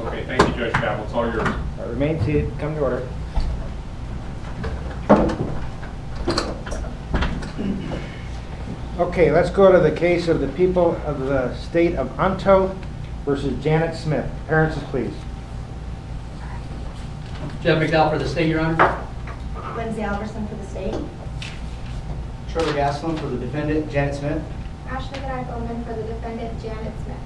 Okay, thank you, Judge Campbell. It's all yours. Remain seated. Come to order. Okay, let's go to the case of the people of the state of Ontario versus Janet Smith. Appearances, please. Jeff McDowell for the state, Your Honor. Lindsay Alverson for the state. Trevor Gastelum for the defendant, Janet Smith. Ashley Bowman for the defendant, Janet Smith.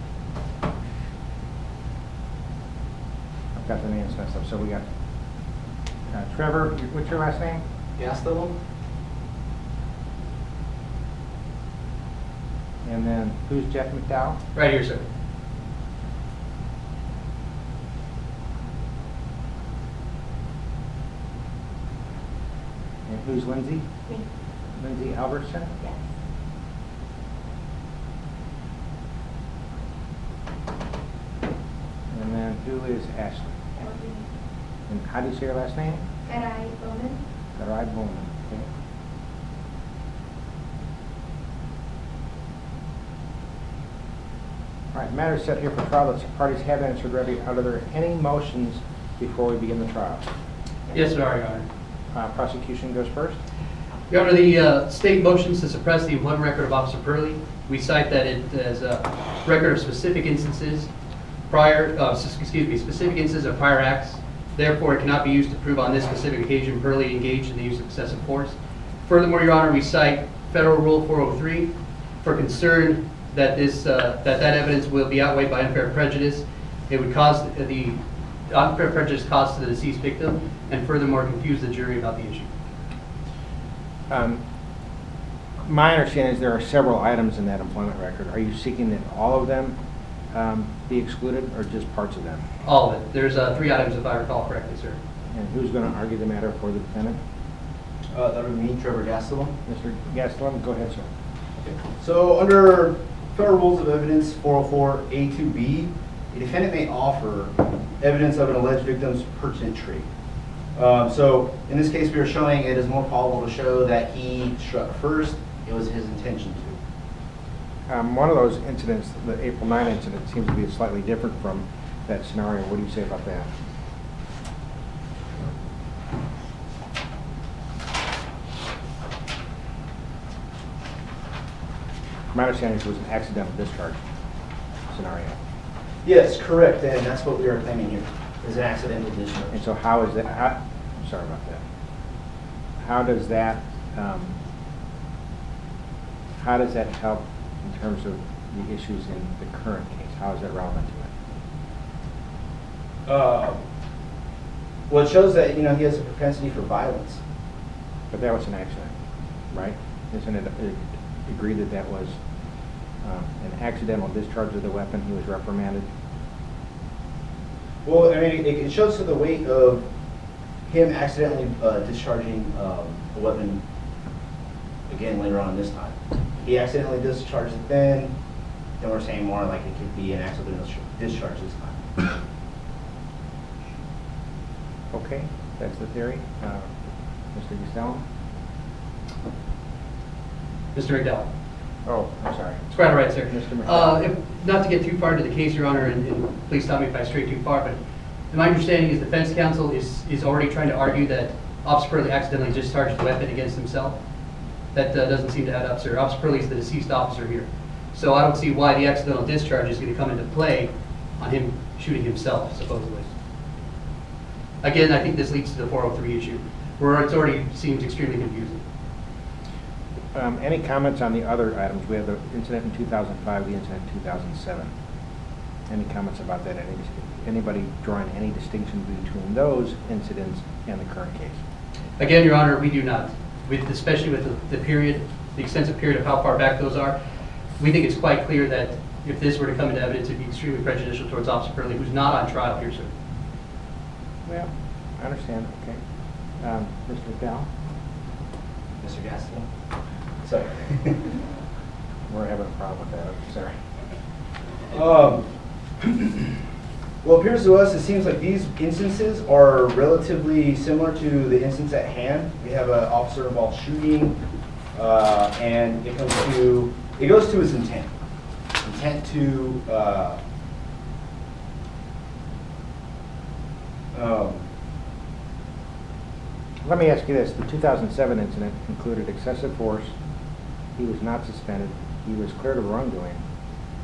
I've got the names messed up. So we got Trevor. What's your last name? Gastelum. And then who's Jeff McDowell? Right here, sir. And who's Lindsay? Me. Lindsay Albertson? Yes. And then who is Ashley? That would be me. And how do you say your last name? Sarai Bowman. Trial Bowman. Okay. All right, matter is set here for trial. The parties have answered ready. Are there any motions before we begin the trial? Yes, there are, Your Honor. Prosecution goes first. Your Honor, the state motions to suppress the employment record of Officer Purley. We cite that it as a record of specific instances specific instances of prior acts. Therefore, it cannot be used to prove on this specific occasion Purley engaged in the use of excessive force. Furthermore, Your Honor, we cite Federal Rule 403 for concern that that evidence will be outweighed by unfair prejudice. It would cause the unfair prejudice caused to the deceased victim, and furthermore confuse the jury about the issue. My understanding is there are several items in that employment record. Are you seeking that all of them be excluded or just parts of them? All of it. There's 3 items if I recall correctly, sir. And who's going to argue the matter for the defendant? That would be me, Trevor Gastelum. Mr. Gastelum, go ahead, sir. So under Federal Rules of Evidence 404A2B, a defendant may offer evidence of an alleged victim's pertinent trait. So in this case, we are showing it is more probable to show that he struck first. It was his intention to. One of those incidents, the April 9 incident, seems to be slightly different from that scenario. What do you say about that? My understanding is it was an accidental discharge scenario. Yes, correct, and that's what we are claiming here, is an accidental discharge. And so how is that, I'm sorry about that. How does that help in terms of the issues in the current case? How is that relevant to it? Well, it shows that, he has a propensity for violence. But that was an accident, right? Isn't it agreed that that was an accidental discharge of the weapon? He was reprimanded? Well, I mean, it shows to the weight of him accidentally discharging a weapon again later on this time. He accidentally discharged it then we're saying more like it could be an accidental discharge this time. Okay, that's the theory. Mr. Gastelum? Mr. McDowell. Oh, I'm sorry. It's quite all right, sir. Mr. McDowell. Not to get too far into the case, Your Honor, and please stop me if I stray too far, but my understanding is defense counsel is already trying to argue that Officer Purley accidentally discharged the weapon against himself. That doesn't seem to add up, sir. Officer Purley is the deceased officer here. So I don't see why the accidental discharge is going to come into play on him shooting himself, supposedly. Again, I think this leads to the 403 issue, where it already seems extremely confusing. Any comments on the other items? We have the incident in 2005, the incident in 2007. Any comments about that? Anybody drawing any distinction between those incidents and the current case? Again, Your Honor, we do not. Especially with the period, the extensive period of how far back those are, we think it's quite clear that if this were to come into evidence, it'd be extremely prejudicial towards Officer Purley, who's not on trial here, sir. Well, I understand. Okay. Mr. McDowell? Mr. Gastelum? Sorry. We're having a problem with that. Sorry. Well, it appears to us, it seems like these instances are relatively similar to the instance at hand. We have an officer involved shooting, and it goes to his intent. intent to Let me ask you this. The 2007 incident included excessive force. He was not suspended. He was cleared of wrongdoing.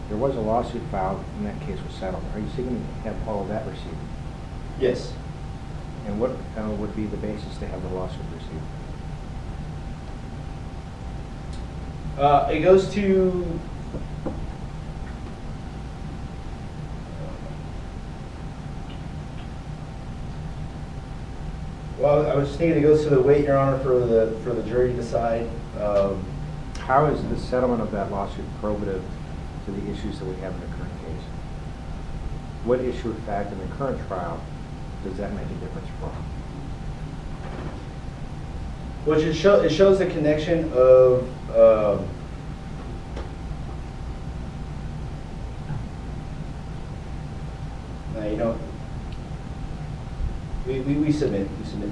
There was a lawsuit filed, and that case was settled. Are you seeking to have all of that received? yes. And what would be the basis to have the lawsuit received? It goes to well, I was just thinking it goes to the weight, Your Honor, for the jury to decide. How is the settlement of that lawsuit probative to the issues that we have in the current case? What issue of fact in the current trial does that make a difference for? Which it shows the connection of you know, we submit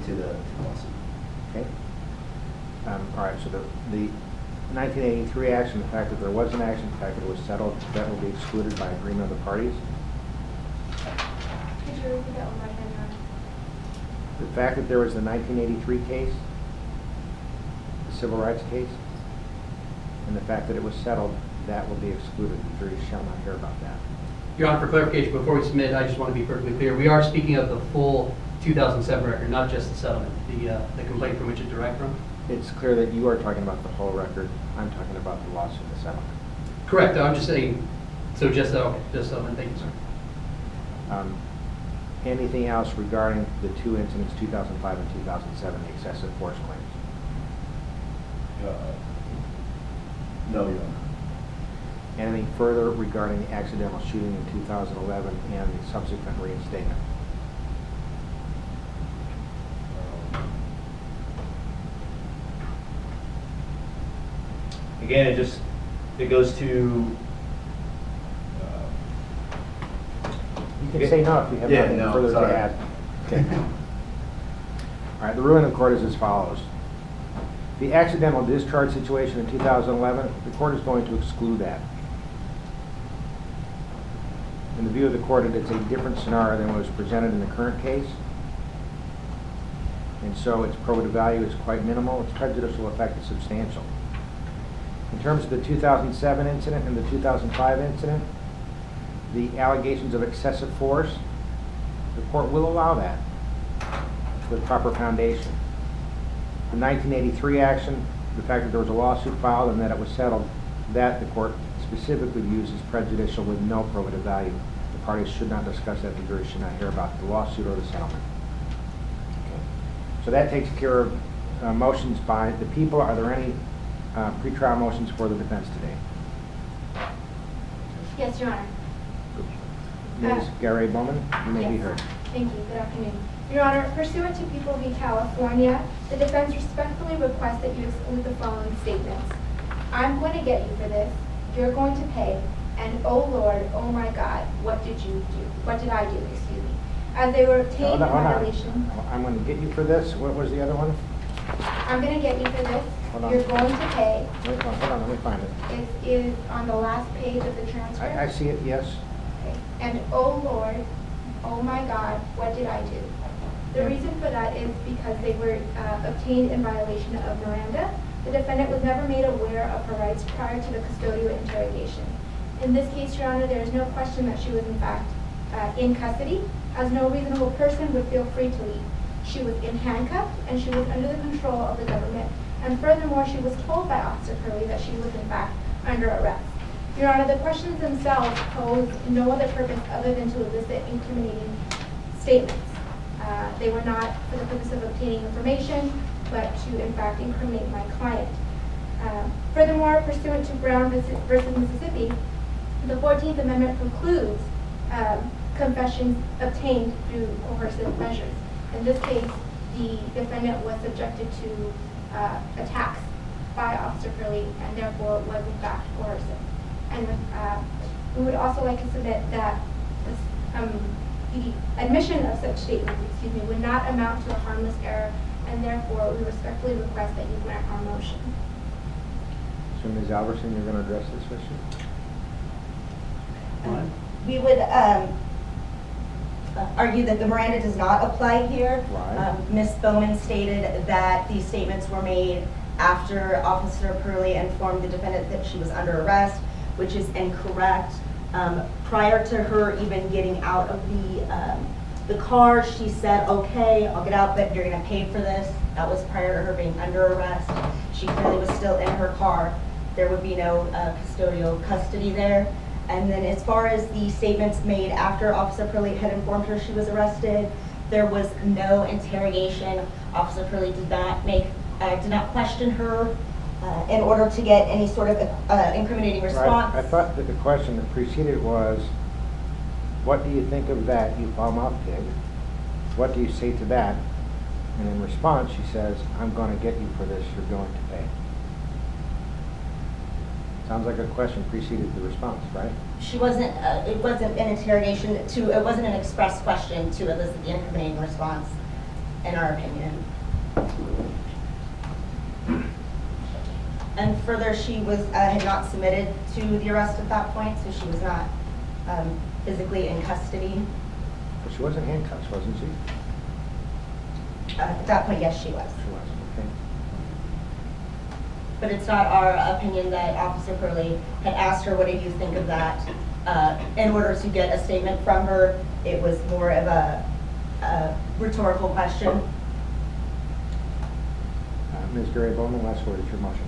to the lawsuit. Okay. All right. So the 1983 action, the fact that there was an action, the fact that it was settled, that will be excluded by agreement of the parties. Could you repeat that one more time, Your Honor? The fact that there was the 1983 case, the civil rights case, and the fact that it was settled, that will be excluded. The jury shall not hear about that. Your Honor, for clarification, before we submit, I just want to be perfectly clear. We are speaking of the full 2007 record, not just the settlement, the complaint from which it derived from. It's clear that you are talking about the whole record. I'm talking about the lawsuit, the settlement. Correct. I'm just saying, so just settlement. Thank you, sir. Anything else regarding the two incidents, 2005 and 2007, the excessive force claims? No, Your Honor. Anything further regarding the accidental shooting in 2011 and the subsequent reinstatement? Again, it goes to. You can say no if you have Yeah, nothing no, further sorry. to add. Okay. All right, the ruling of the court is as follows. The accidental discharge situation in 2011, the court is going to exclude that. In the view of the court, it's a different scenario than what was presented in the current case. And so its probative value is quite minimal. Its prejudicial effect is substantial. In terms of the 2007 incident and the 2005 incident, the allegations of excessive force, the court will allow that with proper foundation. The 1983 action, the fact that there was a lawsuit filed and that it was settled, that the court specifically views as prejudicial with no probative value. The parties should not discuss that. The jury should not hear about the lawsuit or the settlement. Okay. So that takes care of motions by the people. Are there any pretrial motions for the defense today? Yes, Your Honor. Ms. Garay-Bowman, you may be Yes. heard. Thank you. Good afternoon. Your Honor, pursuant to People v. California, the defense respectfully requests that you exclude the following statements. I'm going to get you for this. You're going to pay. And oh Lord, oh my God, what did you do? What did I do? Excuse me. As they were obtained in violation. I'm going to get you for this. What was the other one? I'm going to get you for this. Hold on. You're going to pay. Wait, hold on, let me find it. It is on the last page of the transcript. I see it, yes. Okay. And oh Lord, oh my God, what did I do? The reason for that is because they were obtained in violation of Miranda. The defendant was never made aware of her rights prior to the custodial interrogation. In this case, Your Honor, there is no question that she was in fact in custody, as no reasonable person would feel free to leave. She was in handcuffs and she was under the control of the government. And furthermore, she was told by Officer Curley that she was in fact under arrest. Your Honor, the questions themselves pose no other purpose other than to elicit incriminating statements. They were not for the purpose of obtaining information, but to in fact incriminate my client. Furthermore, pursuant to Brown versus Mississippi, the 14th Amendment precludes confessions obtained through coercive measures. In this case, the defendant was subjected to attacks by Officer Curley and therefore was in fact coercive. And we would also like to submit that the admission of such statements, would not amount to a harmless error, and therefore we respectfully request that you grant our motion. So Ms. Albertson, you're going to address this issue? We would argue that the Miranda does not apply here. Right. Ms. Bowman stated that these statements were made after Officer Purley informed the defendant that she was under arrest, which is incorrect. Prior to her even getting out of the car, she said, okay, I'll get out, but you're gonna pay for this. That was prior to her being under arrest. She clearly was still in her car. There would be no custodial custody there. And then as far as the statements made after Officer Purley had informed her she was arrested, there was no interrogation. Officer Purley did not question her in order to get any sort of incriminating response. Right. I thought that the question that preceded was, what do you think of that, you foul-mouthed pig? What do you say to that? And in response, she says, I'm going to get you for this, you're going to pay. Sounds like a question preceded the response, right? She wasn't, it wasn't an interrogation it wasn't an express question to elicit the incriminating response, in our opinion. And further, she had not submitted to the arrest at that point, so she was not physically in custody. But she wasn't handcuffed, wasn't she? At that point, yes, she was. She was, okay. But it's not our opinion that Officer Purley had asked her, what do you think of that? In order to get a statement from her, it was more of a rhetorical question. Ms. Gary Bowman, last word, it's your motion.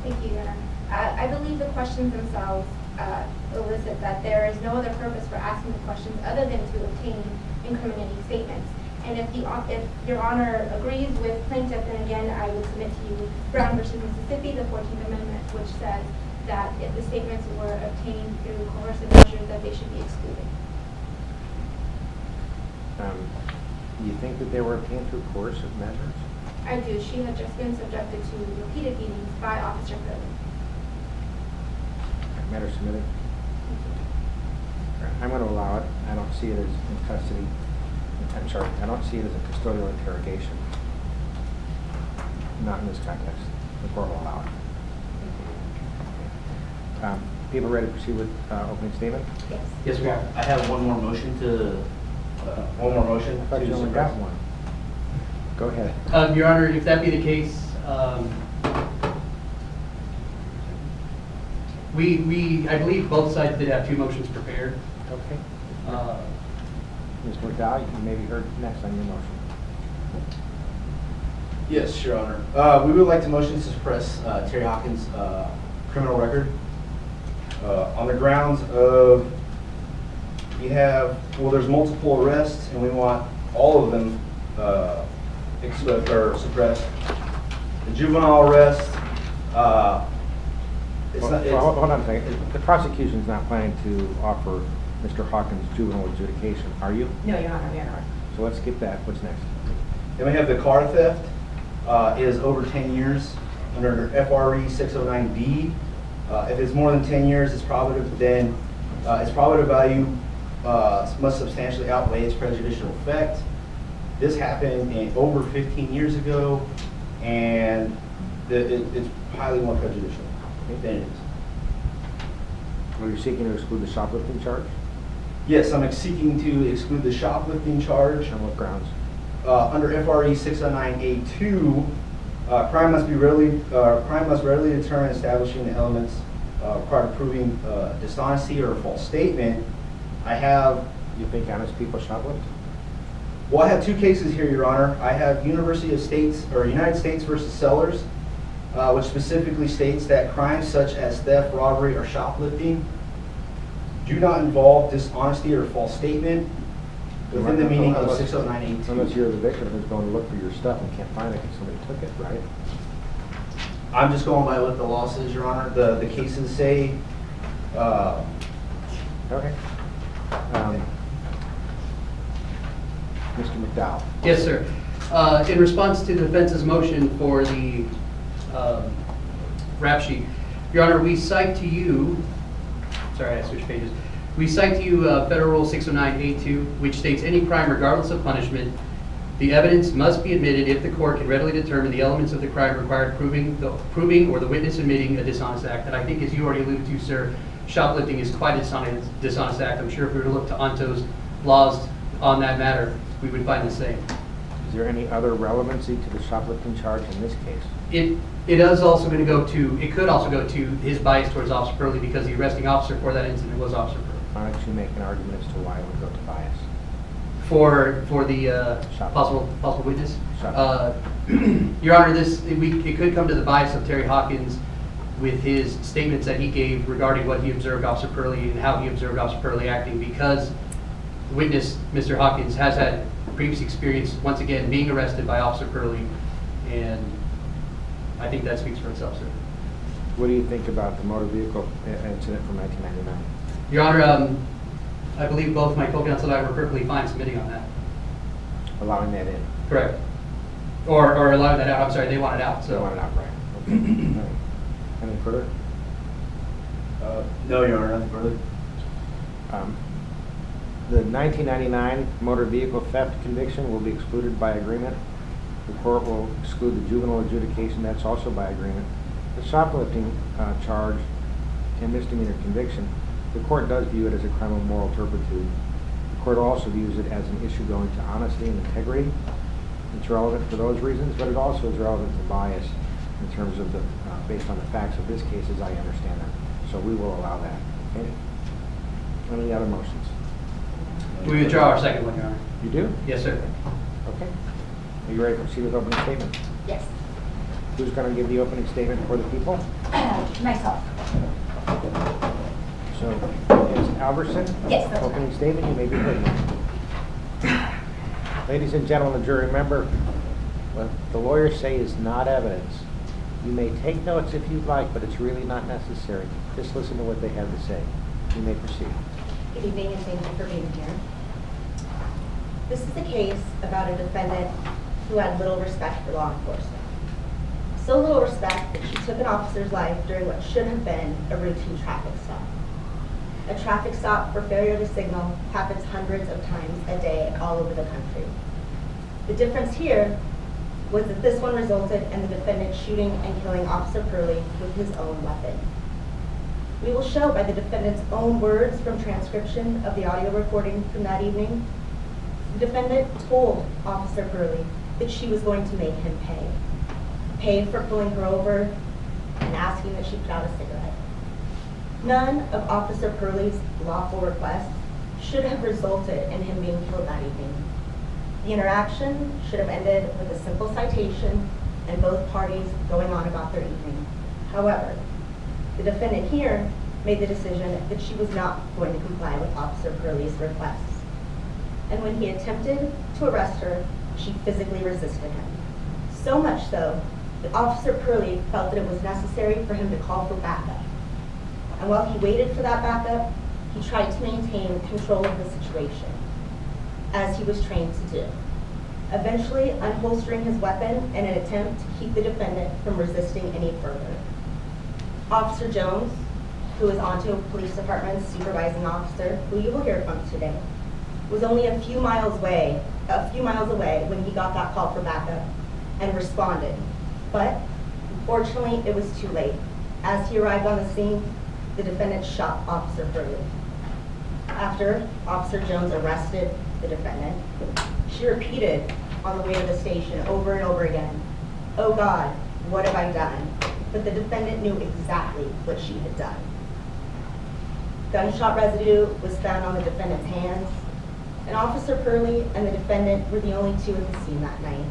Thank you, Your Honor. I believe the questions themselves elicit that there is no other purpose for asking the questions other than to obtain incriminating statements. And if Your Honor agrees with plaintiff, then again, I would submit to you Brown versus Mississippi, the 14th Amendment, which says that if the statements were obtained through coercive measures, that they should be excluded. Do you think that they were obtained through coercive measures? I do. She had just been subjected to repeated beatings by Officer Purley. Matter submitted. I'm going to allow it. I don't see it as in custody. I'm sorry, I don't see it as a custodial interrogation. Not in this context. The court will allow it. People ready to proceed with opening statement? Yes. Yes, we are. I have one more motion to, I thought you only got one. Go ahead. Your Honor, if that be the case, I believe both sides did have two motions prepared. Okay. Ms. McDowell, you may be heard next on your motion. Yes, Your Honor. We would like to motion to suppress Terry Hawkins' criminal record on the grounds of there's multiple arrests and we want all of them suppressed. The juvenile arrest, Hold on a second. The prosecution's not planning to offer Mr. Hawkins juvenile adjudication, are you? No, Your Honor, Your Honor. So let's skip that. What's next? Then we have the car theft is over 10 years under FRE 609B. If it's more than 10 years, its probative value must substantially outweigh its prejudicial effect. This happened over 15 years ago, and it's highly more prejudicial than it is. Are you seeking to exclude the shoplifting charge? Yes, I'm seeking to exclude the shoplifting charge. On what grounds? Under FRE 609A2, crime must readily deter in establishing the elements required of proving dishonesty or a false statement. You think honest people shoplift? Well, I have two cases here, Your Honor. I have United States versus Sellers, which specifically states that crimes such as theft, robbery, or shoplifting do not involve dishonesty or false statement within the meaning of 609A2. Unless you're the victim who's going to look for your stuff and can't find it because somebody took it, right? I'm just going by what the law says, Your Honor. The cases say. Okay. Mr. McDowell. Yes, sir. In response to the defense's motion for the rap sheet, Your Honor, we cite to you, sorry, I switched pages. We cite to you Federal Rule 609A2, which states any crime, regardless of punishment, The evidence must be admitted if the court can readily determine the elements of the crime required proving or the witness admitting a dishonest act. And I think, as you already alluded to, sir, shoplifting is quite a dishonest act. I'm sure if we were to look to Onto's laws on that matter, we would find the same. Is there any other relevancy to the shoplifting charge in this case? It is also going to go to, it could also go to his bias towards Officer Purley, because the arresting officer for that incident was Officer Purley. Why don't you make an argument as to why it would go to bias? For the possible witness? Your Honor, it could come to the bias of Terry Hawkins with his statements that he gave regarding what he observed Officer Purley and how he observed Officer Purley acting, because the witness, Mr. Hawkins, has had previous experience, once again, being arrested by Officer Purley, and I think that speaks for itself, sir. What do you think about the motor vehicle incident from 1999? Your Honor, I believe both my co-counsel and I were perfectly fine submitting on that. Allowing that in? Correct. Or allowing that out, I'm sorry, they want it out, so. They want it out, right. Okay. All right. Any further? No, Your Honor, nothing further. The 1999 motor vehicle theft conviction will be excluded by agreement. The court will exclude the juvenile adjudication, that's also by agreement. The shoplifting charge and misdemeanor conviction, the court does view it as a crime of moral turpitude. The court also views it as an issue going to honesty and integrity. It's relevant for those reasons, but it also is relevant to bias in terms of the, based on the facts of this case as I understand them. So we will allow that. Okay? Any other motions? We withdraw our second one, Your Honor. You do? Yes, sir. Okay. Are you ready to proceed with opening statement? Yes. Who's going to give the opening statement for the people? Myself. So, Ms. Albertson? Yes, that's Opening right. statement, you may be heard. Ladies and gentlemen, the jury, remember, what the lawyers say is not evidence. You may take notes if you'd like, but it's really not necessary. Just listen to what they have to say. You may proceed. Good evening and thank you for being here. This is a case about a defendant who had little respect for law enforcement. So little respect that she took an officer's life during what should have been a routine traffic stop. A traffic stop for failure to signal happens hundreds of times a day all over the country. The difference here was that this one resulted in the defendant shooting and killing Officer Purley with his own weapon. We will show by the defendant's own words from transcription of the audio recording from that evening, the defendant told Officer Purley that she was going to make him pay for pulling her over and asking that she put out a cigarette. None of Officer Purley's lawful requests should have resulted in him being killed that evening. The interaction should have ended with a simple citation and both parties going on about their evening. However, the defendant here made the decision that she was not going to comply with Officer Purley's requests. And when he attempted to arrest her, she physically resisted him. So much so that Officer Purley felt that it was necessary for him to call for backup. And while he waited for that backup, he tried to maintain control of the situation, as he was trained to do, eventually unholstering his weapon in an attempt to keep the defendant from resisting any further. Officer Jones, who is Onto Police Department's supervising officer, who you will hear from today, was only a few miles away when he got that call for backup and responded. But unfortunately, it was too late. As he arrived on the scene, the defendant shot Officer Purley. After Officer Jones arrested the defendant, she repeated on the way to the station over and over again, "Oh God, what have I done?" But the defendant knew exactly what she had done. Gunshot residue was found on the defendant's hands, and Officer Purley and the defendant were the only two at the scene that night.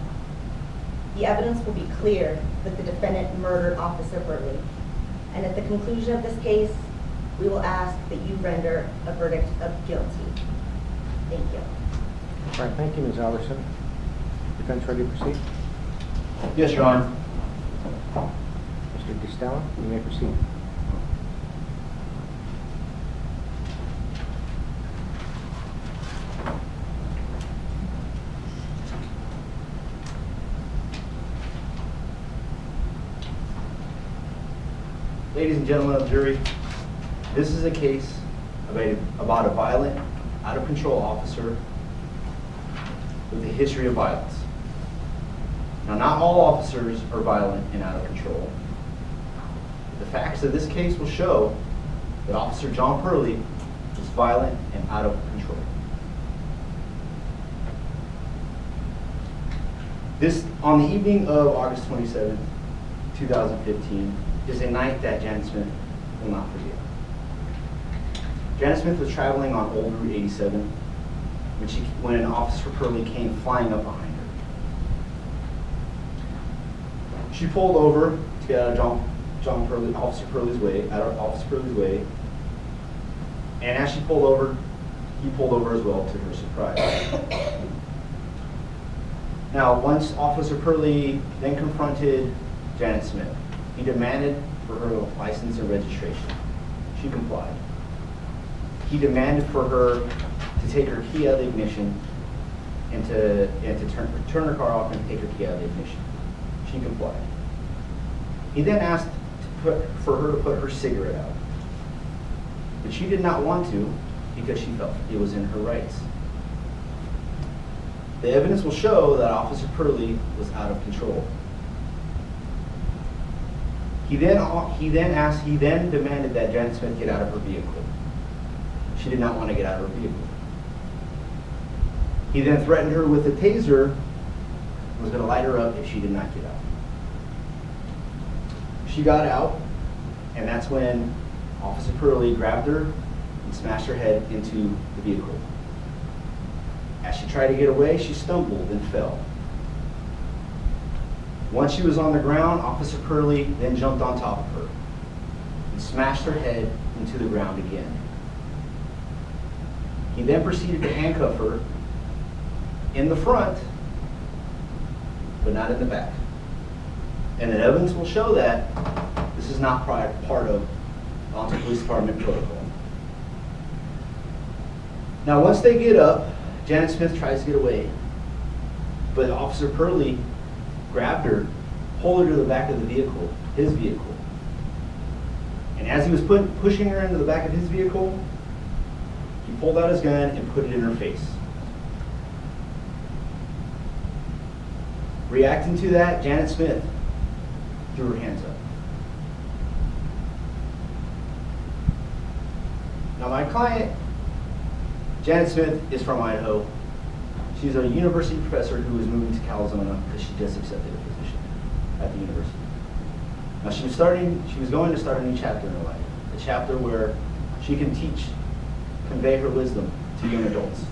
The evidence will be clear that the defendant murdered Officer Purley, and at the conclusion of this case, we will ask that you render a verdict of guilty. Thank you. All right, thank you, Ms. Albertson. Defense ready to proceed? Yes, Your Honor. Mr. Costello, you may proceed. Ladies and gentlemen of the jury, this is a case about a violent, out-of-control officer with a history of violence. Now, not all officers are violent and out of control. The facts of this case will show that Officer John Purley was violent and out of control. This, on the evening of August 27, 2015, is a night that Janet Smith will not forget. Janet Smith was traveling on Old Route 87 when Officer Purley came flying up behind her. She pulled over to get out of Officer Purley's way, and as she pulled over, he pulled over as well, to her surprise. Now, once Officer Purley then confronted Janet Smith, he demanded for her license and registration. She complied. He demanded for her to take her key out of the ignition and to turn her car off and take her key out of the ignition. She complied. He then asked for her to put her cigarette out. But she did not want to because she felt it was in her rights. The evidence will show that Officer Purley was out of control. He then demanded that Janet Smith get out of her vehicle. She did not want to get out of her vehicle. He then threatened her with a taser and was going to light her up if she did not get out. She got out, and that's when Officer Purley grabbed her and smashed her head into the vehicle. As she tried to get away, she stumbled and fell. Once she was on the ground, Officer Purley then jumped on top of her and smashed her head into the ground again. He then proceeded to handcuff her in the front, but not in the back. And the evidence will show that this is not part of Allentown Police Department protocol. Now, once they get up, Janet Smith tries to get away, but Officer Purley grabbed her, pulled her to the back of the vehicle, his vehicle. And as he was pushing her into the back of his vehicle, he pulled out his gun and put it in her face. Reacting to that, Janet Smith threw her hands up. Now, my client, Janet Smith, is from Idaho. She's a university professor who is moving to Calzona because she just accepted a position at the university. Now, she was going to start a new chapter in her life, a chapter where she can convey her wisdom to young adults.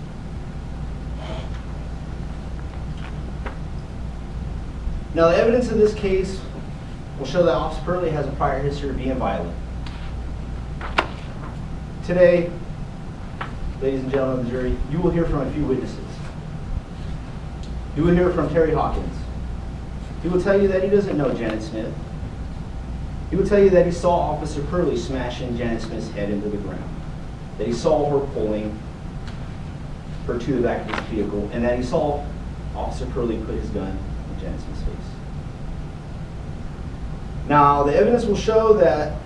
Now, the evidence of this case will show that Officer Purley has a prior history of being violent. Today, ladies and gentlemen of the jury, you will hear from a few witnesses. You will hear from Terry Hawkins. He will tell you that he doesn't know Janet Smith. He will tell you that he saw Officer Purley smashing Janet Smith's head into the ground, that he saw her pulling her to the back of his vehicle, and that he saw Officer Purley put his gun in Janet Smith's face. Now, the evidence will show that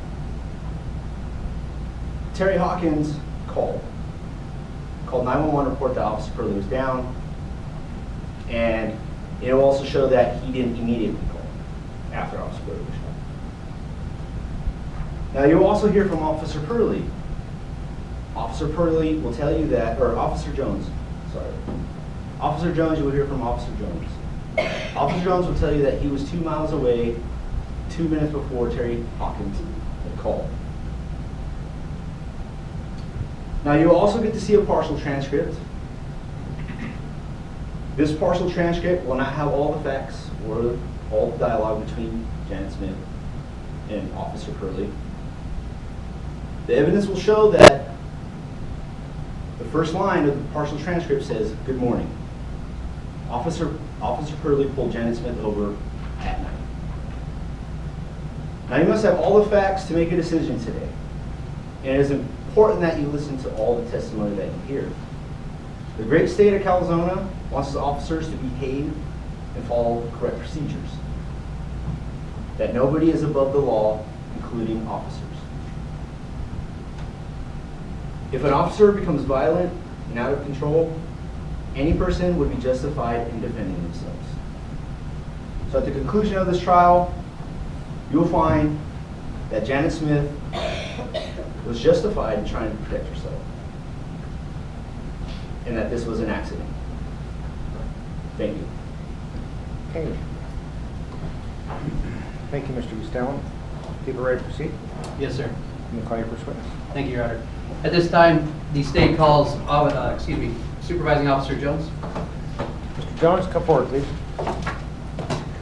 Terry Hawkins called 911 report that Officer Purley was down, and it will also show that he didn't immediately call after Officer Purley was shot. Now, you will also hear from Officer Purley. Officer Purley will tell you that, or Officer Jones, sorry. Officer Jones, you will hear from Officer Jones. Officer Jones will tell you that he was 2 miles away 2 minutes before Terry Hawkins had called. Now, you will also get to see a partial transcript. This partial transcript will not have all the facts or all the dialogue between Janet Smith and Officer Purley. The evidence will show that the first line of the partial transcript says, "Good morning. Officer Purley pulled Janet Smith over at night." Now, you must have all the facts to make a decision today. And it is important that you listen to all the testimony that you hear. The great state of Calzona wants its officers to behave and follow correct procedures. That nobody is above the law, including officers. If an officer becomes violent and out of control, any person would be justified in defending themselves. So at the conclusion of this trial, you'll find that Janet Smith was justified in trying to protect herself, and that this was an accident. Thank you. Okay. Thank you, Mr. Gustelum. People ready to proceed? Yes, sir. I'm going to call your first witness. Thank you, Your Honor. At this time, the state calls, Supervising Officer Jones. Mr. Jones, come forward, please.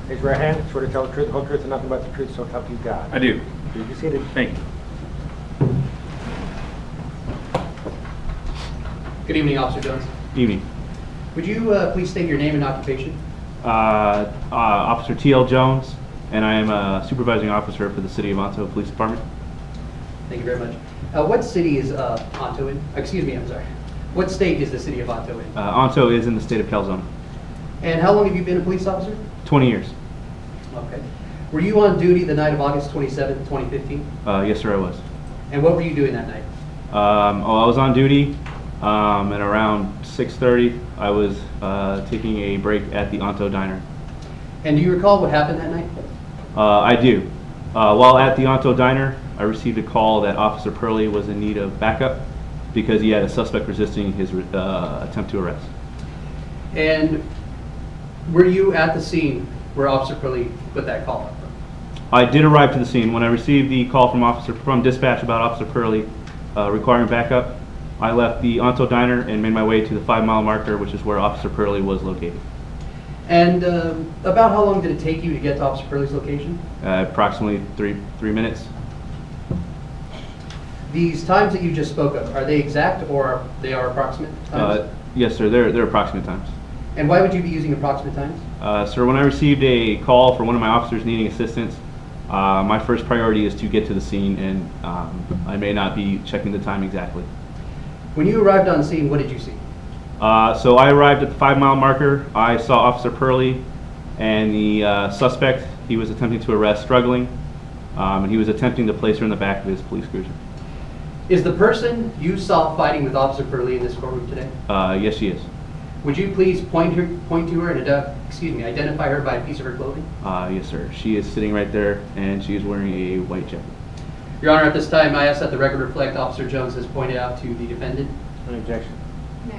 Raise your right hand. Swear to tell the truth, the whole truth, and nothing but the truth, so help you God. I do. Please be seated. Thank you. Good evening, Officer Jones. Evening. Would you please state your name and occupation? Officer T.L. Jones, and I am a supervising officer for the City of Ontario Police Department. Thank you very much. What city is Ontario in? Excuse me, I'm sorry. What state is the city of Ontario in? Ontario is in the state of Calzone. And how long have you been a police officer? 20 years. Okay. Were you on duty the night of August 27th, 2015? Yes, sir, I was. And what were you doing that night? I was on duty, and around 6:30, I was taking a break at the Ontario Diner. And do you recall what happened that night? I do. While at the Ontario Diner, I received a call that Officer Purley was in need of backup because he had a suspect resisting his attempt to arrest. And were you at the scene where Officer Purley put that call up? I did arrive to the scene. When I received the call from dispatch about Officer Purley requiring backup, I left the Ontario Diner and made my way to the 5-mile marker, which is where Officer Purley was located. And about how long did it take you to get to Officer Purley's location? Approximately three minutes. These times that you just spoke of, are they exact or they are approximate times? Yes, sir. They're approximate times. And why would you be using approximate times? Sir, when I received a call for one of my officers needing assistance, my first priority is to get to the scene, and I may not be checking the time exactly. When you arrived on scene, what did you see? So I arrived at the 5-mile marker. I saw Officer Purley and the suspect he was attempting to arrest struggling, and he was attempting to place her in the back of his police cruiser. Is the person you saw fighting with Officer Purley in this courtroom today? Yes, she is. Would you please point to her and identify her by a piece of her clothing? Yes, sir. She is sitting right there, and she is wearing a white jacket. Your Honor, at this time, I ask that the record reflect Officer Jones has pointed out to the defendant. Any objection? No.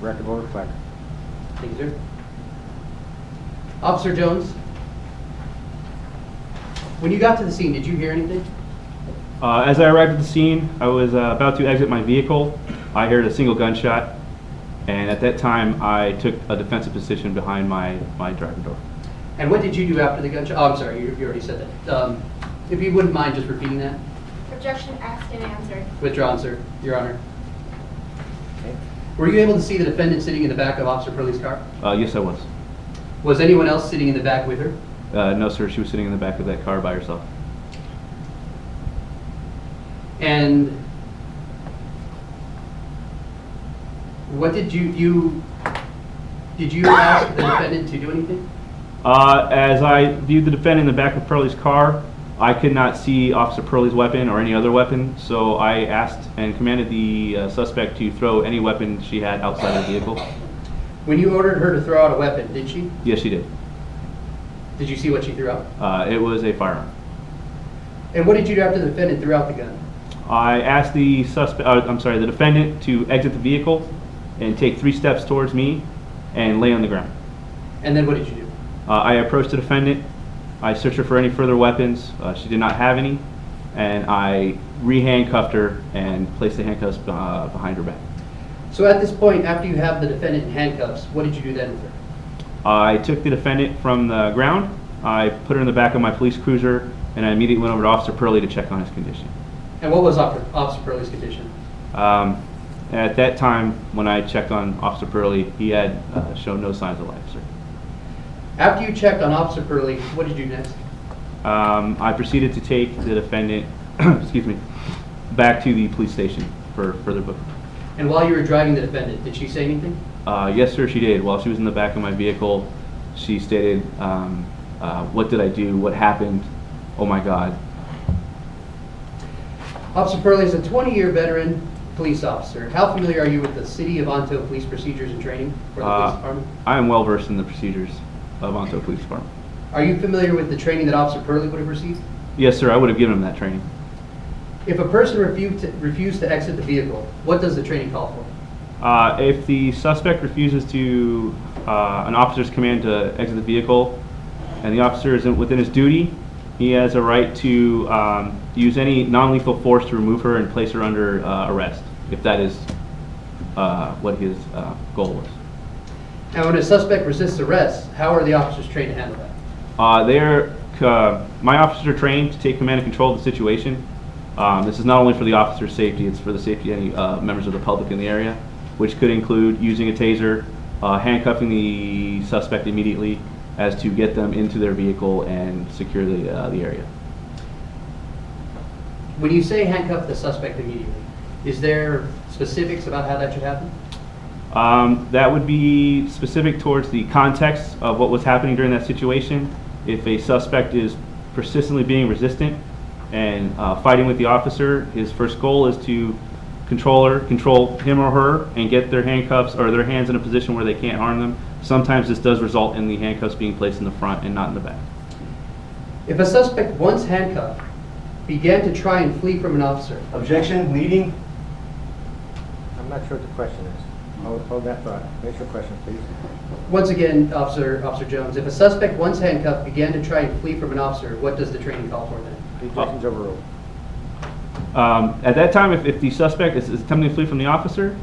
Record will reflect. Thank you, sir. Officer Jones, when you got to the scene, did you hear anything? As I arrived at the scene, I was about to exit my vehicle. I heard a single gunshot, and at that time, I took a defensive position behind my driver door. And what did you do after the gunshot? Oh, I'm sorry, you already said that. If you wouldn't mind just repeating that. Objection asked and answered. Withdrawn, sir, Your Honor. Okay. Were you able to see the defendant sitting in the back of Officer Purley's car? Yes, I was. Was anyone else sitting in the back with her? No, sir. She was sitting in the back of that car by herself. And what did you ask the defendant to do anything? As I viewed the defendant in the back of Purley's car, I could not see Officer Purley's weapon or any other weapon, so I asked and commanded the suspect to throw any weapon she had outside the vehicle. When you ordered her to throw out a weapon, did she? Yes, she did. Did you see what she threw out? It was a firearm. And what did you do after the defendant threw out the gun? I asked the the defendant to exit the vehicle and take 3 steps towards me and lay on the ground. And then what did you do? I approached the defendant. I searched her for any further weapons. She did not have any, and I re-handcuffed her and placed the handcuffs behind her back. So at this point, after you have the defendant in handcuffs, what did you do then with her? I took the defendant from the ground. I put her in the back of my police cruiser, and I immediately went over to Officer Purley to check on his condition. And what was Officer Purley's condition? At that time, when I checked on Officer Purley, he had shown no signs of life, sir. After you checked on Officer Purley, what did you do next? I proceeded to take the defendant, back to the police station for further booking. And while you were driving the defendant, did she say anything? Yes, sir, she did. While she was in the back of my vehicle, she stated, what did I do? What happened? Oh my God. Officer Purley is a 20-year veteran police officer. How familiar are you with the City of Ontario police procedures and training for the police department? I am well versed in the procedures of Ontario Police Department. Are you familiar with the training that Officer Purley would have received? Yes, sir, I would have given him that training. If a person refused to exit the vehicle, what does the training call for? If the suspect refuses to an officer's command to exit the vehicle and the officer isn't within his duty, he has a right to use any non-lethal force to remove her and place her under arrest, if that is what his goal was. Now, when a suspect resists arrest, how are the officers trained to handle that? My officers are trained to take command and control of the situation. This is not only for the officer's safety, it's for the safety of any members of the public in the area, which could include using a taser, handcuffing the suspect immediately as to get them into their vehicle and secure the area. When you say handcuff the suspect immediately, is there specifics about how that should happen? That would be specific towards the context of what was happening during that situation. If a suspect is persistently being resistant and fighting with the officer, his first goal is to control him or her, and get their handcuffs or their hands in a position where they can't harm them. Sometimes this does result in the handcuffs being placed in the front and not in the back. If a suspect, once handcuffed, began to try and flee from an officer, Objection, leading. I'm not sure what the question is. Hold that thought. Make your question, please. once again, Officer Jones, if a suspect, once handcuffed, began to try and flee from an officer, what does the training call for then? The objection's overruled. At that time, if the suspect is attempting to flee from the officer,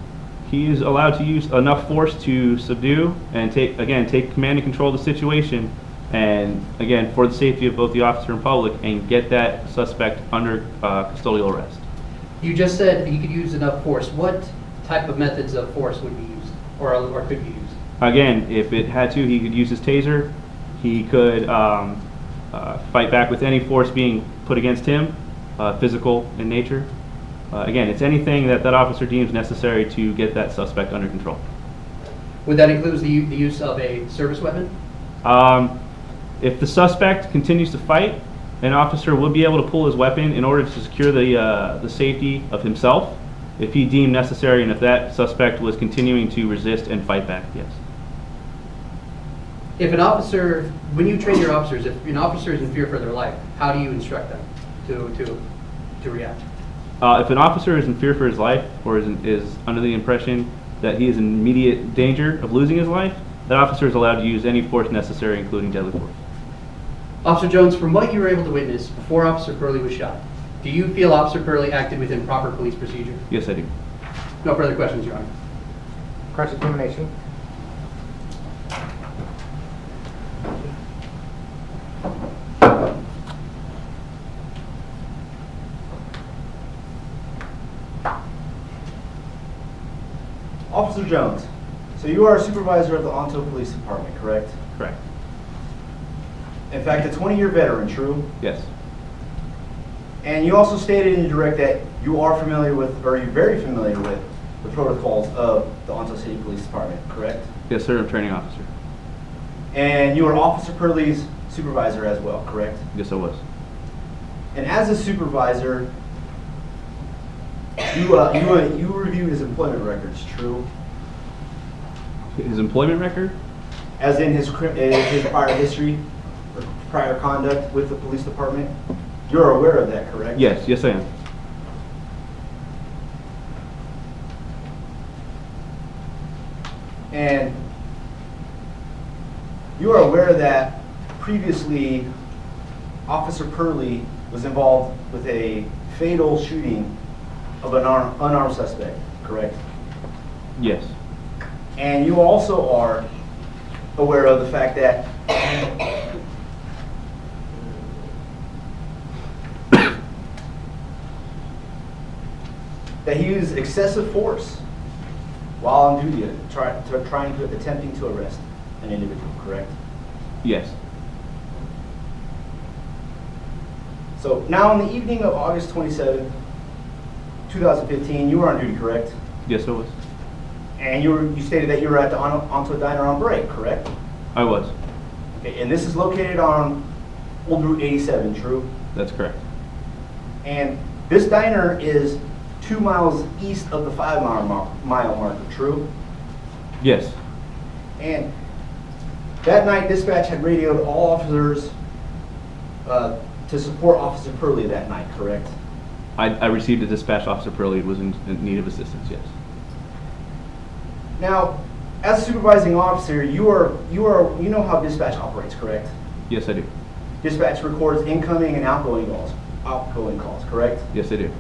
he is allowed to use enough force to subdue and take command and control of the situation, and again, for the safety of both the officer and public, and get that suspect under custodial arrest. You just said he could use enough force. What type of methods of force would be used, or could be used? Again, if it had to, he could use his taser. He could fight back with any force being put against him, physical in nature. Again, it's anything that officer deems necessary to get that suspect under control. Would that include the use of a service weapon? If the suspect continues to fight, an officer would be able to pull his weapon in order to secure the safety of himself, if he deemed necessary, and if that suspect was continuing to resist and fight back, yes. If an officer, when you train your officers, if an officer is in fear for their life, how do you instruct them to react? If an officer is in fear for his life, or is under the impression that he is in immediate danger of losing his life, that officer is allowed to use any force necessary, including deadly force. Officer Jones, from what you were able to witness before Officer Purley was shot, do you feel Officer Purley acted within proper police procedure? Yes, I do. No further questions, Your Honor. Cross-examination. Officer Jones, so you are a supervisor of the Ontario Police Department, correct? Correct. In fact, a 20-year veteran, true? Yes. And you also stated in your direct that you are familiar with, or you're very familiar with, the protocols of the Ontario City Police Department, correct? Yes, sir. I'm training officer. And you are Officer Purley's supervisor as well, correct? Yes, I was. And as a supervisor, you reviewed his employment records, true? His employment record? As in his prior history, or prior conduct with the police department? You're aware of that, correct? Yes. Yes, I am. And you are aware that previously Officer Purley was involved with a fatal shooting of an unarmed suspect, correct? Yes. And you also are aware of the fact that he used excessive force while on duty, attempting to arrest an individual, correct? Yes. So now, on the evening of August 27, 2015, you were on duty, correct? Yes, I was. And you stated that you were at the Onto Diner on break, correct? I was. Okay, and this is located on Old Route 87, true? That's correct. And this diner is 2 2 miles east of the 5-mile marker, true? Yes. And that night, dispatch had radioed all officers to support Officer Purley that night, correct? I received a dispatch. Officer Purley was in need of assistance, yes. Now, as a supervising officer, you know how dispatch operates, correct? Yes, I do. Dispatch records incoming and outgoing calls, correct? Yes, I do.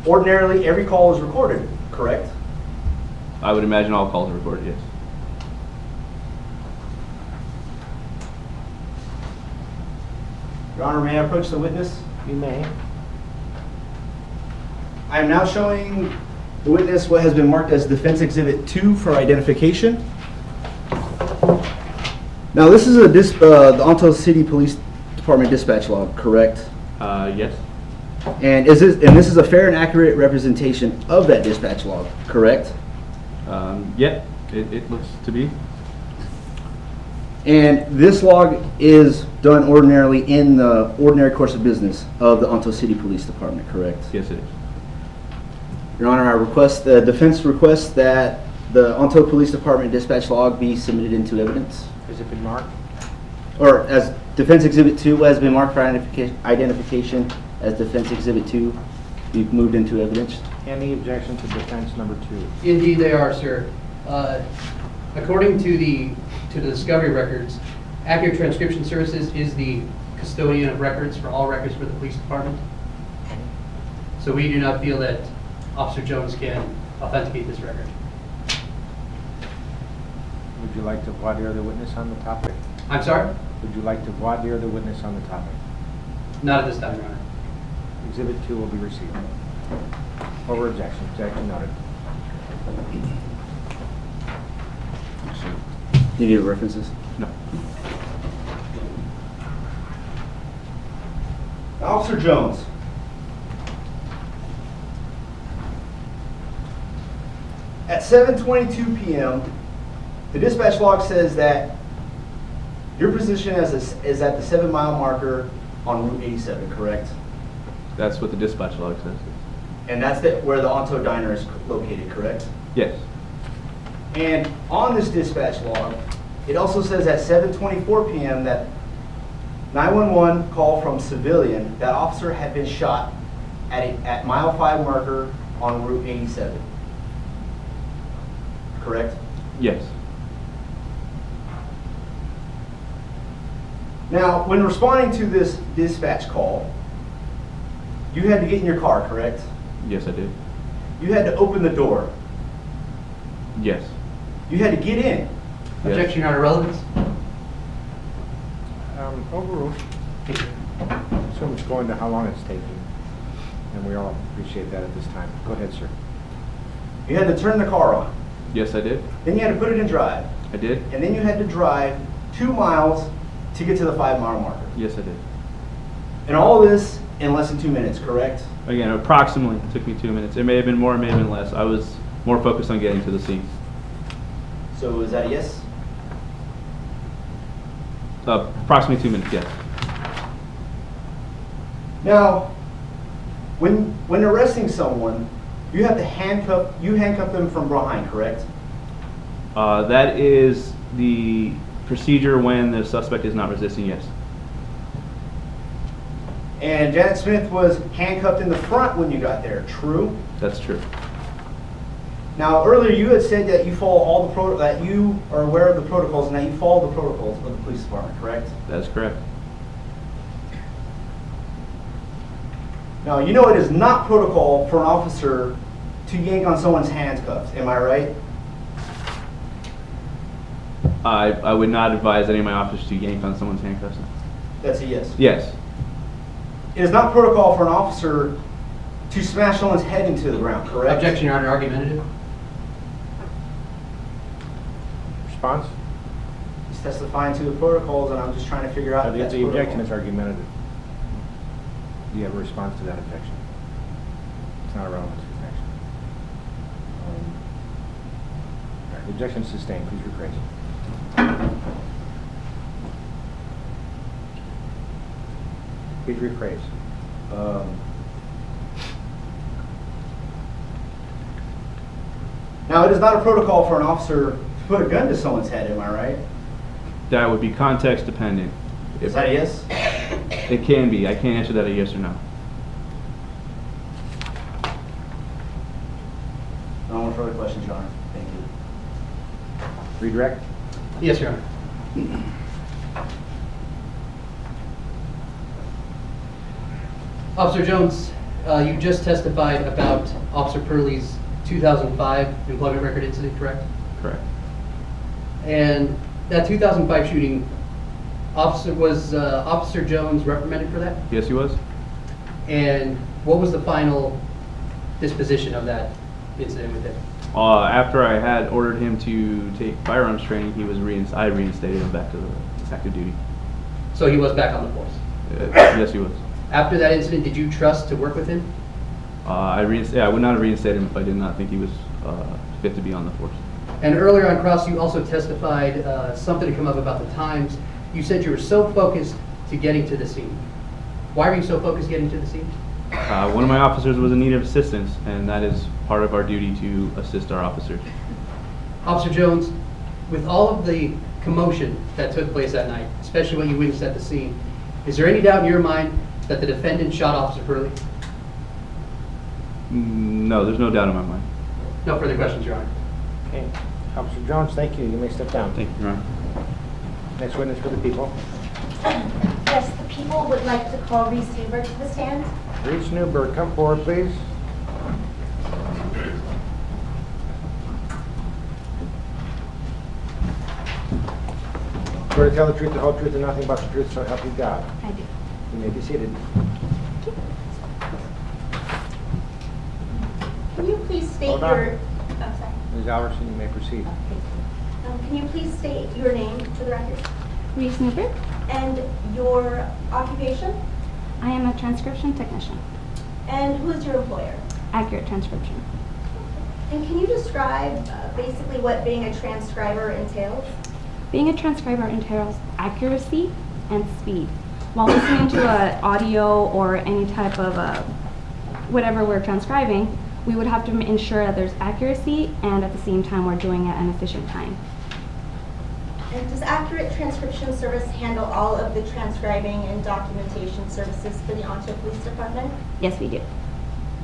Ordinarily, every call is recorded, correct? I would imagine all calls are recorded, yes. Your Honor, may I approach the witness? You may. I am now showing the witness what has been marked as Defense Exhibit 2 for identification. Now, this is the Ontario City Police Department dispatch log, correct? Yes. And this is a fair and accurate representation of that dispatch log, correct? Yeah, it looks to be. And this log is done ordinarily in the ordinary course of business of the Ontario City Police Department, correct? Yes, it is. Your Honor, the defense requests that the Ontario Police Department dispatch log be submitted into evidence. Has it been marked? Or as Defense Exhibit 2 has been marked for identification as Defense Exhibit 2, be moved into evidence. Any objection to defense number 2? Indeed, they are, sir. According to the discovery records, Accurate Transcription Services is the custodian of records for all records for the police department. So we do not feel that Officer Jones can authenticate this record. Would you like to voir dire the witness on the topic? I'm sorry? Would you like to voir dire the witness on the topic? Not at this time, Your Honor. Exhibit 2 will be received. Over objection. Objection noted. Do you need references? No. Officer Jones. At 7:22 p.m., the dispatch log says that your position is at the 7-mile marker on Route 87, correct? That's what the dispatch log says. And that's where the Onto Diner is located, correct? Yes. And on this dispatch log, it also says at 7:24 p.m. that 911 call from civilian that officer had been shot at mile 5 marker on Route 87. Correct? Yes. Now, when responding to this dispatch call, you had to get in your car, correct? Yes, I did. You had to open the door. Yes. You had to get in. Yes. Objection, Your Honor, relevance? Overruled. So it's going to how long it's taking, and we all appreciate that at this time. Go ahead, sir. You had to turn the car on. Yes, I did. Then you had to put it in drive. I did. And then you had to drive 2 miles to get to the 5-mile marker. Yes, I did. And all this in less than 2 minutes, correct? Again, approximately took me 2 minutes. It may have been more, it may have been less. I was more focused on getting to the scene. So is that a yes? Approximately 2 minutes, yes. Now, when arresting someone, you have to handcuff them from behind, correct? That is the procedure when the suspect is not resisting, yes. And Janet Smith was handcuffed in the front when you got there, true? That's true. Now, earlier you had said that you follow all the that you are aware of the protocols and that you follow the protocols of the police department, correct? That is correct. Now, you know it is not protocol for an officer to yank on someone's handcuffs, am I right? I would not advise any of my officers to yank on someone's handcuffs. That's a yes. Yes. It is not protocol for an officer to smash someone's head into the ground, correct? Objection, Your Honor, argumentative? Response? He's testifying to the protocols, and I'm just trying to figure out if that's The objection protocol. is argumentative. Do you have a response to that objection? It's not a relevant objection. All right, the objection is sustained. Please rephrase. Please rephrase. Now, it is not a protocol for an officer to put a gun to someone's head, am I right? That would be context dependent. Is that a yes? It can be. I can't answer that a yes or no. No more further questions, Your Honor. Thank you. Redirect? Yes, Your Honor. Officer Jones, you just testified about Officer Purley's 2005 employment record incident, correct? Correct. And that 2005 shooting, Officer Jones reprimanded for that? Yes, he was. And what was the final disposition of that incident with him? After I had ordered him to take firearms training, I reinstated him back to the active duty. So he was back on the force. Yes, he was. After that incident, did you trust to work with him? I would not have reinstated him if I did not think he was fit to be on the force. And earlier on cross, you also testified something to come up about the times. You said you were so focused to getting to the scene. Why were you so focused getting to the scene? One of my officers was in need of assistance, and that is part of our duty to assist our officers. Officer Jones, with all of the commotion that took place that night, especially what you witnessed at the scene, is there any doubt in your mind that the defendant shot Officer Purley? No, there's no doubt in my mind. No further questions, Your Honor. Okay. Officer Jones, thank you. You may step down. Thank you, Your Honor. Next witness for the people. Yes, the people would like to call Reese Newberg to the stand. Reese Newberg, come forward, please. Swear to tell the truth, the whole truth, and nothing but the truth, so help you God. I do. You may be seated. Can you please state Hold on. your... Oh, sorry. Ms. Alverson, you may proceed. Can you please state your name to the record Reese Newberg. and your occupation? I am a transcription technician. And who is your employer? Accurate transcription. And can you describe basically what being a transcriber entails? Being a transcriber entails accuracy and speed. While listening to an audio or any type of whatever we're transcribing, we would have to ensure that there's accuracy and at the same time we're doing it at an efficient time. And does Accurate Transcription Service handle all of the transcribing and documentation services for the Ontario Police Department? Yes, we do.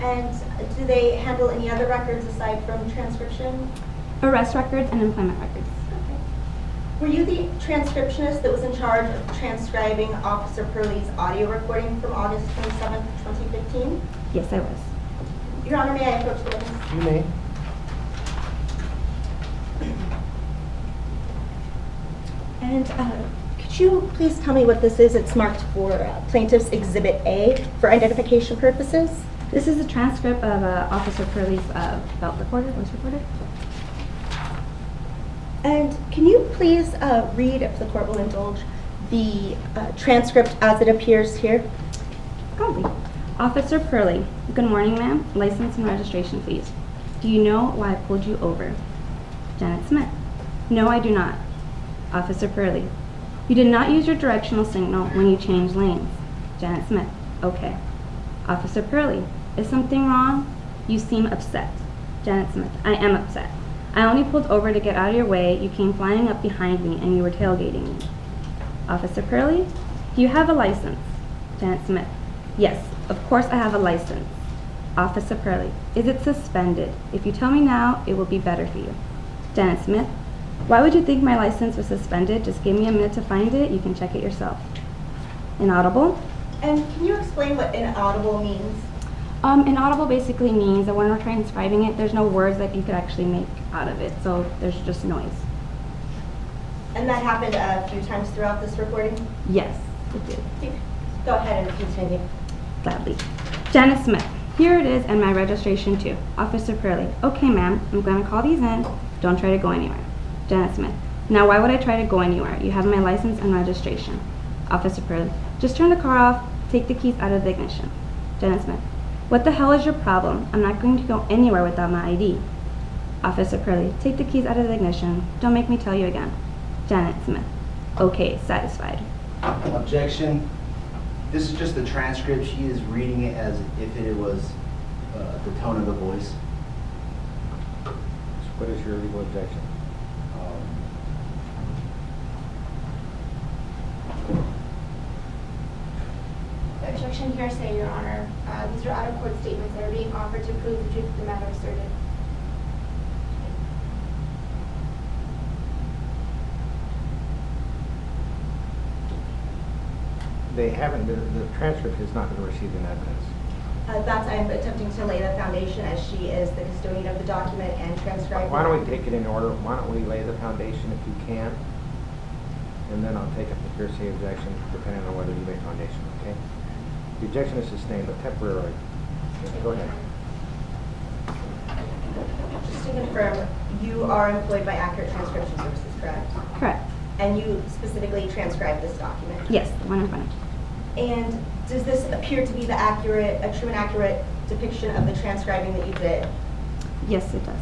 And do they handle any other records aside from transcription? Arrest records and employment records. Okay. Were you the transcriptionist that was in charge of transcribing Officer Purley's audio recording from August 27th, 2015? Yes, I was. Your Honor, may I approach the witness? You may. And could you please tell me what this is? It's marked for Plaintiff's Exhibit A for identification purposes. This is a transcript of Officer Purley's belt recorder, voice recorder. And can you please read, if the court will indulge, the transcript as it appears here? Probably. Officer Purley, good morning, ma'am. License and registration, please. Do you know why I pulled you over? Janet Smith. No, I do not. Officer Purley. You did not use your directional signal when you changed lanes. Janet Smith. Okay. Officer Purley. Is something wrong? You seem upset. Janet Smith. I am upset. I only pulled over to get out of your way. You came flying up behind me and you were tailgating me. Officer Purley. Do you have a license? Janet Smith. Yes, of course I have a license. Officer Purley. Is it suspended? If you tell me now, it will be better for you. Janet Smith. Why would you think my license was suspended? Just give me a minute to find it. You can check it yourself. Inaudible. And can you explain what inaudible means? Inaudible basically means that when we're transcribing it, there's no words that you could actually make out of it. So there's just noise. And that happened a few times throughout this recording? Yes, it did. Go ahead and continue. Gladly. Janet Smith. Here it is and my registration too. Officer Purley. Okay, ma'am. I'm going to call these in. Don't try to go anywhere. Janet Smith. Now, why would I try to go anywhere? You have my license and registration. Officer Purley. Just turn the car off. Take the keys out of the ignition. Janet Smith. What the hell is your problem? I'm not going to go anywhere without my ID. Officer Purley. Take the keys out of the ignition. Don't make me tell you again. Janet Smith. Okay, satisfied. Objection. This is just the transcript. She is reading it as if it was the tone of the voice. What is your legal objection? Objection hearsay, Your Honor. These are out-of-court statements that are being offered to prove the truth of the matter asserted. They haven't, the transcript has not been received in evidence. I'm attempting to lay the foundation as she is the custodian of the document and transcribe. Why don't we take it in order? Why don't we lay the foundation if you can? And then I'll take up the hearsay objection depending on whether you lay foundation, okay? The objection is sustained, but temporarily. Okay, go ahead. Just to confirm, you are employed by Accurate Transcription Services, correct? Correct. And you specifically transcribed this document? Yes, the one in front of you. And does this appear to be a true and accurate depiction of the transcribing that you did? Yes, it does.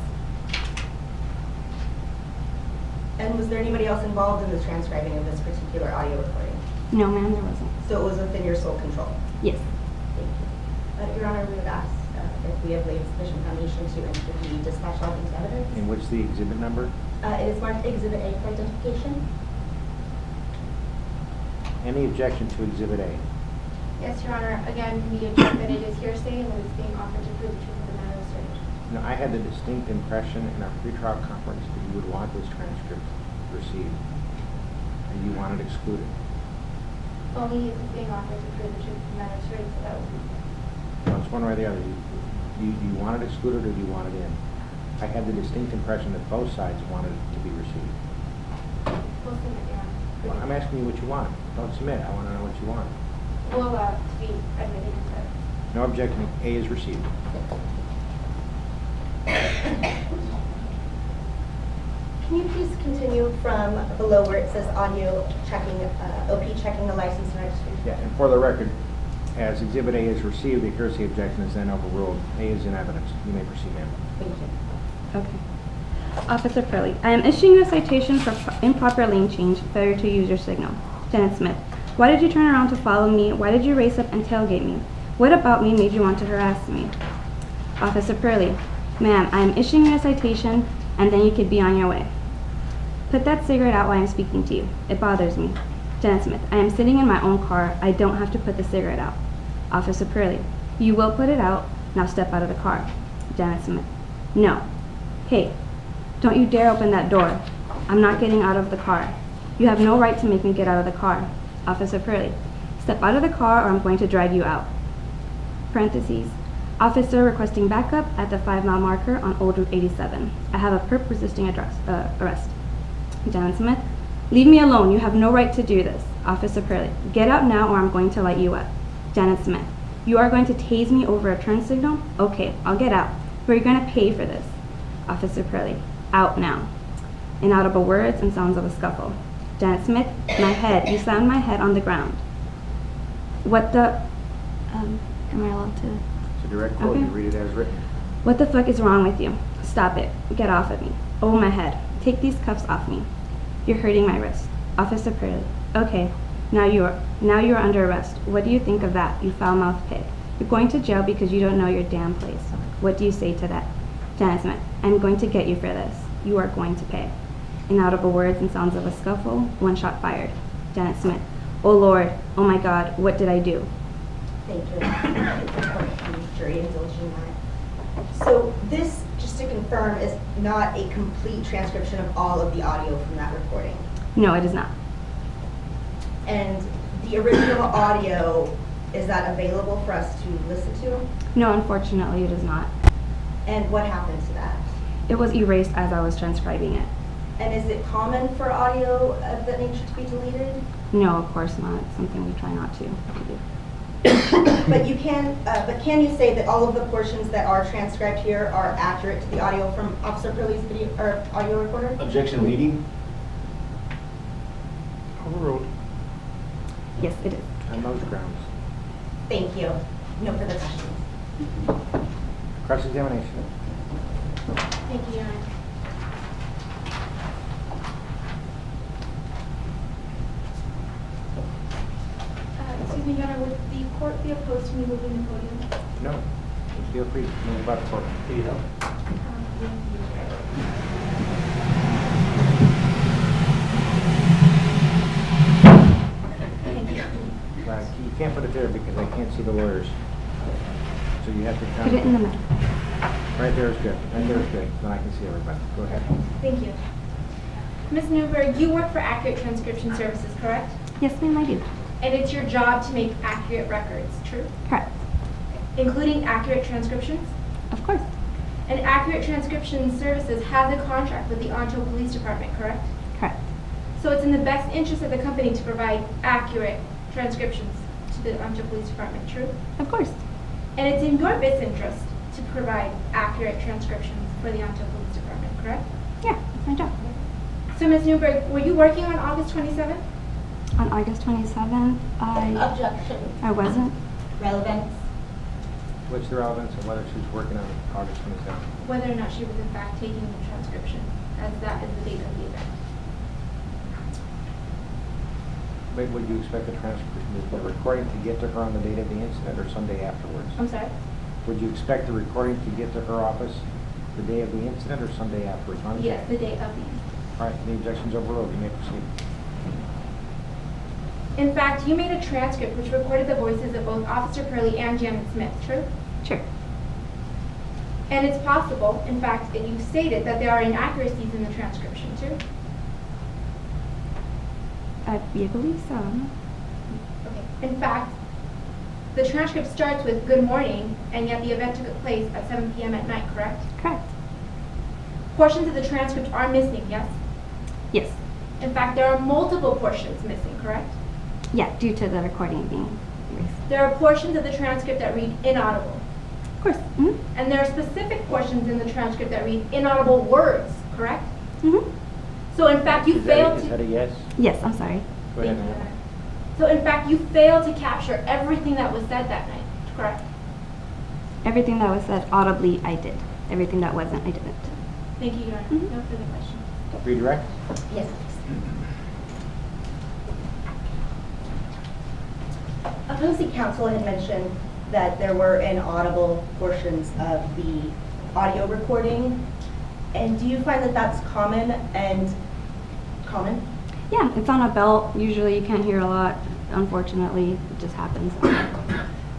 And was there anybody else involved in the transcribing of this particular audio recording? No, ma'am, there wasn't. So it was within your sole control? Yes. Thank you. Your Honor, we would ask if we have laid sufficient foundation to enter the dispatch log into evidence. And what's the exhibit number? It is marked Exhibit A for identification. Any objection to Exhibit A? Yes, Your Honor. Again, we object that it is hearsay and that it's being offered to prove the truth of the matter asserted. Now, I had the distinct impression in our pretrial conference that you would want this transcript received, and you wanted excluded. Only if it's being offered to prove the truth of the matter asserted, so that would be. No, it's one way or the other. Do you want it excluded or do you want it in? I had the distinct impression that both sides wanted it to be received. We'll submit, Your Honor. Well, I'm asking you what you want. Don't submit. I want to know what you want. We'll to be admitted into. No objection. A is received. Can you please continue from below where it says audio checking, OP checking the license and registration? Yeah, and for the record, as Exhibit A is received, the hearsay objection is then overruled. A is in evidence. You may proceed, ma'am. Thank you. Okay. Officer Purley, I am issuing you a citation for improper lane change, failure to use your signal. Janet Smith, why did you turn around to follow me? Why did you race up and tailgate me? What about me made you want to harass me? Officer Purley, ma'am, I am issuing you a citation and then you could be on your way. Put that cigarette out while I'm speaking to you. It bothers me. Janet Smith, I am sitting in my own car. I don't have to put the cigarette out. Officer Purley, you will put it out. Now step out of the car. Janet Smith, no. Hey, don't you dare open that door. I'm not getting out of the car. You have no right to make me get out of the car. Officer Purley, step out of the car or I'm going to drag you out. Parentheses. Officer requesting backup at the 5-mile marker on Old Route 87. I have a perp resisting arrest. Janet Smith, leave me alone. You have no right to do this. Officer Purley, get out now or I'm going to light you up. Janet Smith, you are going to tase me over a turn signal? Okay, I'll get out. But you're going to pay for this. Officer Purley, out now. Inaudible words and sounds of a scuffle. Janet Smith, my head. You slammed my head on the ground. What the... am I allowed to... It's a direct quote. Okay. You read it as written. What the fuck is wrong with you? Stop it. Get off of me. Oh, my head. Take these cuffs off me. You're hurting my wrist. Officer Purley. Okay. Now you are under arrest. What do you think of that, you foul-mouthed pig? You're going to jail because you don't know your damn place. What do you say to that? Janet Smith. I'm going to get you for this. You are going to pay. Inaudible words and sounds of a scuffle. 1 shot fired. Janet Smith. Oh Lord. Oh my God. What did I do? Thank you. Jury indulging that. So this, just to confirm, is not a complete transcription of all of the audio from that recording. No, it is not. And the original audio, is that available for us to listen to? No, unfortunately, it is not. And what happened to that? It was erased as I was transcribing it. And is it common for audio of that nature to be deleted? No, of course not. It's something we try not to do. But can you say that all of the portions that are transcribed here are accurate to the audio from Officer Purley's video or audio recorder? Objection leading. Overruled. Yes, it is. On those grounds. Thank you. No further questions. Cross-examination. Thank you, Your Honor. Excuse me, Your Honor, would the court be opposed to me moving the podium? No. Feel free to move about the court. Thank you. see the lawyers. So you have to come. Put it in the middle. Right there is good. Right there is good. Then I can see everybody. Go ahead. Thank you. Ms. Newberg, you work for Accurate Transcription Services, correct? Yes, ma'am, I do. And it's your job to make accurate records, true? Correct. Including accurate transcriptions? Of course. And Accurate Transcription Services has a contract with the Ontario Police Department, correct? Correct. So it's in the best interest of the company to provide accurate transcriptions to the Ontario Police Department, true? Of course. And it's in your best interest to provide accurate transcriptions for the Ontario Police Department, correct? Yeah, that's my job. So Ms. Newberg, were you working on August 27th? On August 27th, Objection. I wasn't. Relevance. What's the relevance of whether she's working on August 27th? Whether or not she was in fact taking the transcription, as that is the date of the event. But would you expect the recording to get to her on the date of the incident or someday afterwards? I'm sorry? Would you expect the recording to get to her office the day of the incident or someday afterwards? Yes, the date of the event. All right, the objection's overruled. You may proceed. In fact, you made a transcript which recorded the voices of both Officer Purley and Janet Smith, true? Sure. And it's possible, in fact, that you stated that there are inaccuracies in the transcription, too? I believe so. Okay. In fact, the transcript starts with "Good morning," and yet the event took place at 7 p.m. at night, correct? Correct. Portions of the transcript are missing, yes? Yes. In fact, there are multiple portions missing, correct? Yeah, due to the recording being erased. There are portions of the transcript that read inaudible. Of course. Mm-hmm. And there are specific portions in the transcript that read inaudible words, correct? Mm-hmm. So in fact, you failed Is that a to... yes? Yes, I'm sorry. Go ahead, Thank you. ma'am. So in fact, you failed to capture everything that was said that night, correct? Everything that was said audibly, I did. Everything that wasn't, I didn't. Thank you, Your Honor. Mhm. No further questions. Redirect? Yes, please. Opposing counsel had mentioned that there were inaudible portions of the audio recording. And do you find that that's common and common? Yeah, it's on a belt. Usually you can't hear a lot. Unfortunately, it just happens.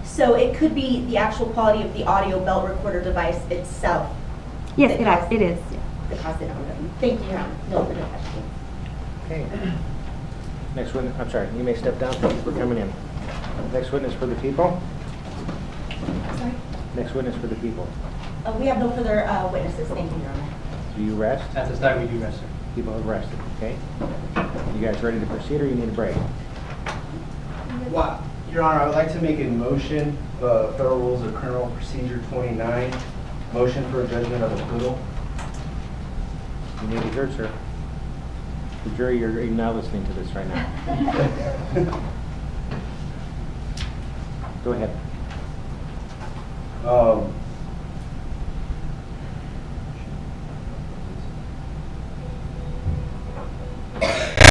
So it could be the actual quality of the audio belt recorder device itself. Yes, that it is. Yeah. that caused it. Thank you, Your Honor. No further questions. Okay. Next witness, I'm sorry, you may step down. Thank you for coming in. Next witness for the people. Sorry? Next witness for the people. We have no further witnesses. Thank you, Your Honor. Do you rest? At this time, we do rest, sir. People have rested, okay? You guys ready to proceed or you need a break? Well, Your Honor, I would like to make a motion, Federal Rules of Criminal Procedure 29, motion for a judgment of acquittal. You may be heard, sir. The jury, you're now listening to this right now. Go ahead.